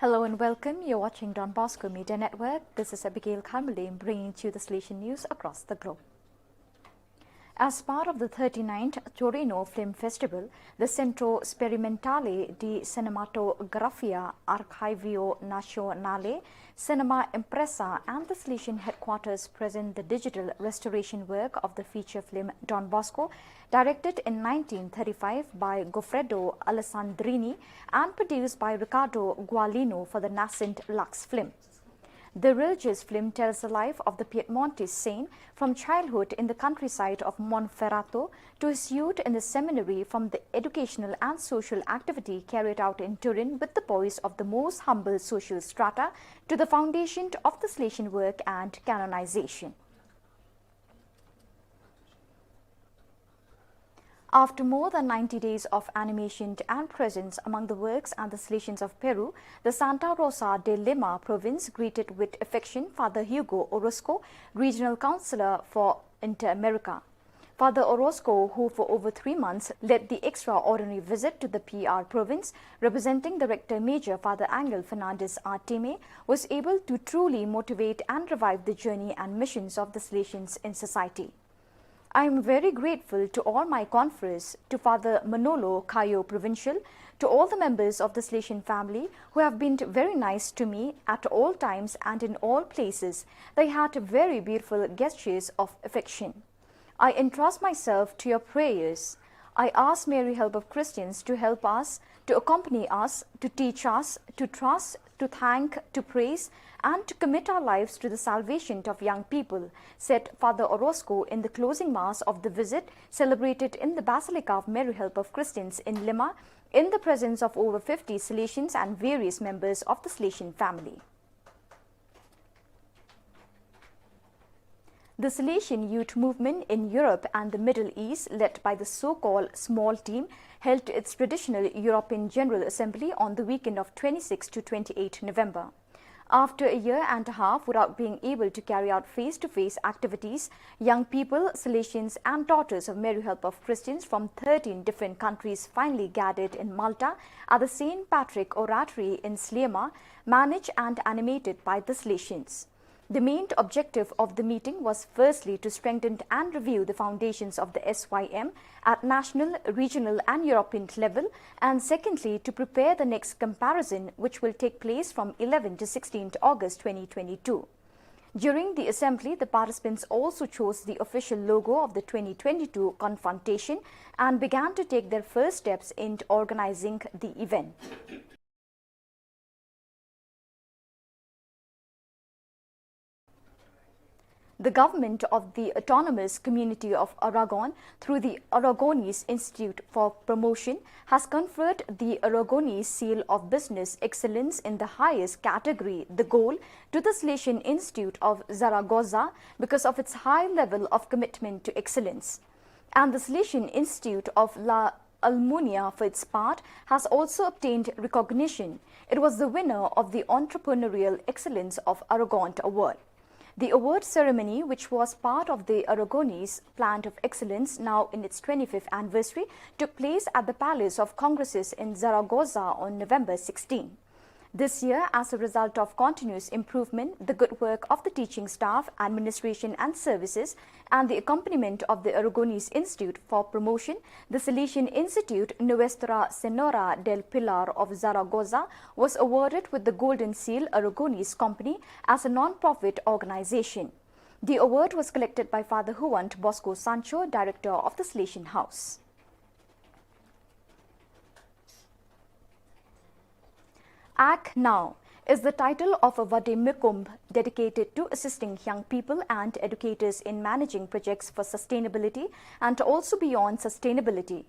Hello and welcome. You're watching Don Bosco Media Network. This is Abigail Carmelim bringing to you the Salesian news across the globe. As part of the 39th Torino Film Festival, the Centro Sperimentale di Cinematografia Archivio Nazionale, Cinema Impresa and the Salesian headquarters present the digital restoration work of the feature film Don Bosco, directed in 1935 by Goffredo Alessandrini and produced by Riccardo Gualino for the nascent Lux film. The religious film tells the life of the Piedmontese saint from childhood in the countryside of Monferrato to his youth in the seminary, from the educational and social activity carried out in Turin with the boys of the most humble social strata to the foundation of the Salesian work and canonization. After more than 90 days of animation and presence among the works and the Salesians of Peru, the Santa Rosa de Lima province greeted with affection Father Hugo Orozco, regional councillor for Inter-America. Father Orozco, who for over 3 months led the extraordinary visit to the PR province, representing the Rector Major Father Angel Fernandez Artime, was able to truly motivate and revive the journey and missions of the Salesians in society. I am very grateful to all my confreres, to Father Manolo Cayo Provincial, to all the members of the Salesian family who have been very nice to me at all times and in all places. They had very beautiful gestures of affection. I entrust myself to your prayers. I ask Mary Help of Christians to help us, to accompany us, to teach us, to trust, to thank, to praise, and to commit our lives to the salvation of young people, said Father Orozco in the closing mass of the visit celebrated in the Basilica of Mary Help of Christians in Lima, in the presence of over 50 Salesians and various members of the Salesian family. The Salesian youth movement in Europe and the Middle East, led by the so-called small team, held its traditional European General Assembly on the weekend of 26 to 28 November. After a year and a half without being able to carry out face-to-face activities, young people, Salesians and daughters of Mary Help of Christians from 13 different countries finally gathered in Malta at the St. Patrick Oratory in Sliema, managed and animated by the Salesians. The main objective of the meeting was firstly to strengthen and review the foundations of the SYM at national, regional and European level, and secondly to prepare the next comparison, which will take place from 11 to 16 August 2022. During the assembly, the participants also chose the official logo of the 2022 confrontation and began to take their first steps in organizing the event. The government of the Autonomous Community of Aragon, through the Aragonese Institute for Promotion, has conferred the Aragonese Seal of Business Excellence in the highest category, the Gold, to the Salesian Institute of Zaragoza because of its high level of commitment to excellence. And the Salesian Institute of La Almunia, for its part, has also obtained recognition. It was the winner of the Entrepreneurial Excellence of Aragon Award. The award ceremony, which was part of the Aragonese Plan of Excellence, now in its 25th anniversary, took place at the Palace of Congresses in Zaragoza on November 16. This year, as a result of continuous improvement, the good work of the teaching staff, administration and services, and the accompaniment of the Aragonese Institute for Promotion, the Salesian Institute Nuestra Senora del Pilar of Zaragoza was awarded with the Golden Seal Aragonese Company as a non-profit organization. The award was collected by Father Don Bosco Sancho, Director of the Salesian House. Act Now is the title of a Vademecum dedicated to assisting young people and educators in managing projects for sustainability and also beyond sustainability.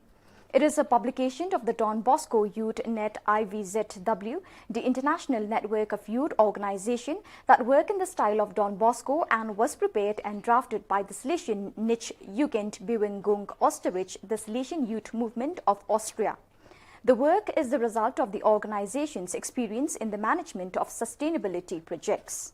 It is a publication of the Don Bosco Youth Net IVZW, the international network of youth organizations that work in the style of Don Bosco, and was prepared and drafted by the Salesian Niche Jugendbewegung Österreich, the Salesian youth movement of Austria. The work is the result of the organization's experience in the management of sustainability projects.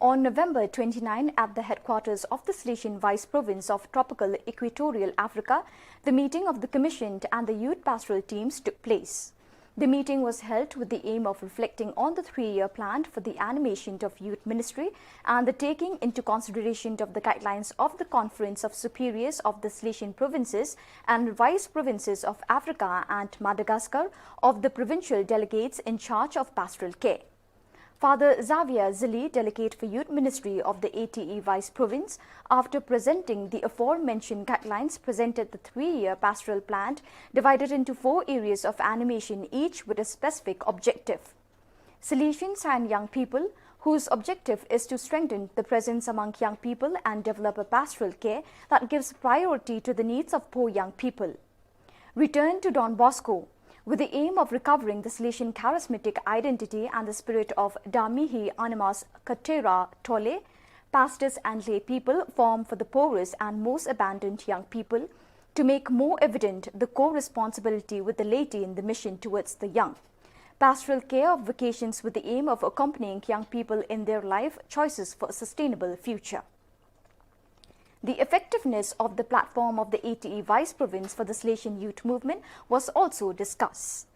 On November 29, at the headquarters of the Salesian Vice Province of Tropical Equatorial Africa, the meeting of the Commissioned and the Youth Pastoral teams took place. The meeting was held with the aim of reflecting on the 3-year plan for the animation of Youth Ministry and the taking into consideration of the guidelines of the Conference of Superiors of the Salesian Provinces and Vice Provinces of Africa and Madagascar of the provincial delegates in charge of pastoral care. Father Xavier Zilli, Delegate for Youth Ministry of the ATE Vice Province, after presenting the aforementioned guidelines, presented the 3-year pastoral plan divided into 4 areas of animation, each with a specific objective. Salesians and young people, whose objective is to strengthen the presence among young people and develop a pastoral care that gives priority to the needs of poor young people. Return to Don Bosco, with the aim of recovering the Salesian charismatic identity and the spirit of Damihi Animas Katera Tole, pastors and lay people form for the poorest and most abandoned young people, to make more evident the co-responsibility with the laity in the mission towards the young. Pastoral care of vocations with the aim of accompanying young people in their life choices for a sustainable future. The effectiveness of the platform of the ATE Vice Province for the Salesian Youth Movement was also discussed.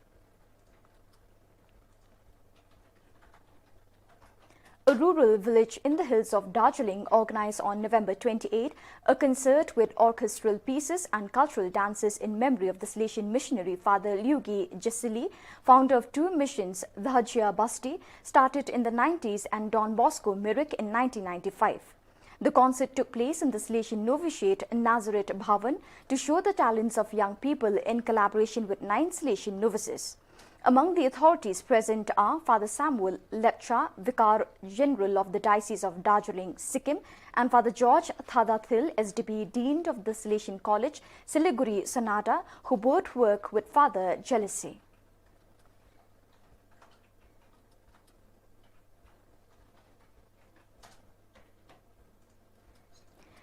A rural village in the hills of Darjeeling organized on November 28 a concert with orchestral pieces and cultural dances in memory of the Salesian missionary Father Luigi Jesili, founder of 2 missions, the Hajia Basti, started in the 90s, and Don Bosco Mirik in 1995. The concert took place in the Salesian Novitiate Nazareth Bhavan to show the talents of young people in collaboration with 9 Salesian novices. Among the authorities present are Father Samuel Lepcha, Vicar General of the Diocese of Darjeeling, Sikkim, and Father George Thadathil, SDB Dean of the Salesian College, Siliguri, Sonata, who both work with Father Jealousy.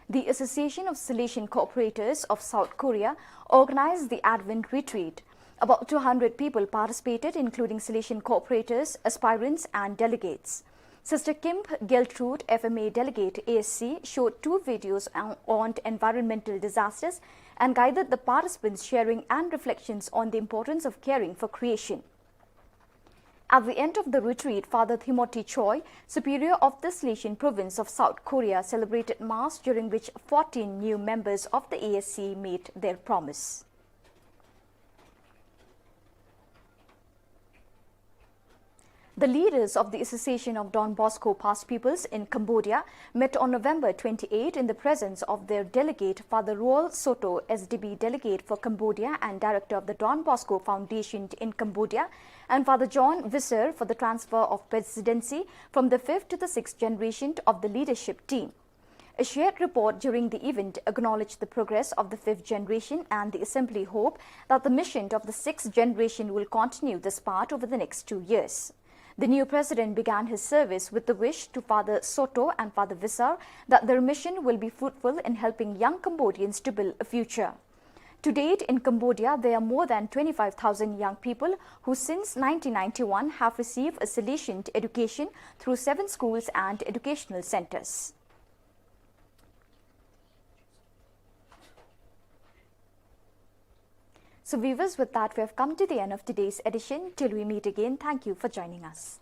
The Association of Salesian Cooperators of South Korea organized the Advent Retreat. About 200 people participated, including Salesian cooperators, aspirants and delegates. Sister Kim Geltrude, FMA Delegate ASC, showed 2 videos on environmental disasters and guided the participants, sharing and reflections on the importance of caring for creation. At the end of the retreat, Father Timothy Choi, Superior of the Salesian Province of South Korea, celebrated Mass, during which 14 new members of the ASC made their promise. The leaders of the Association of Don Bosco Past Pupils in Cambodia met on November 28 in the presence of their delegate, Father Roel Soto, SDB Delegate for Cambodia and Director of the Don Bosco Foundation in Cambodia, and Father John Visser for the transfer of presidency from the 5th to the 6th generation of the leadership team. A shared report during the event acknowledged the progress of the 5th generation, and the Assembly hope that the mission of the 6th generation will continue this path over the next 2 years. The new president began his service with the wish to Father Soto and Father Visar that their mission will be fruitful in helping young Cambodians to build a future. To date, in Cambodia, there are more than 25,000 young people who since 1991 have received a Salesian education through 7 schools and educational centers. So viewers, with that we have come to the end of today's edition. Till we meet again, thank you for joining us.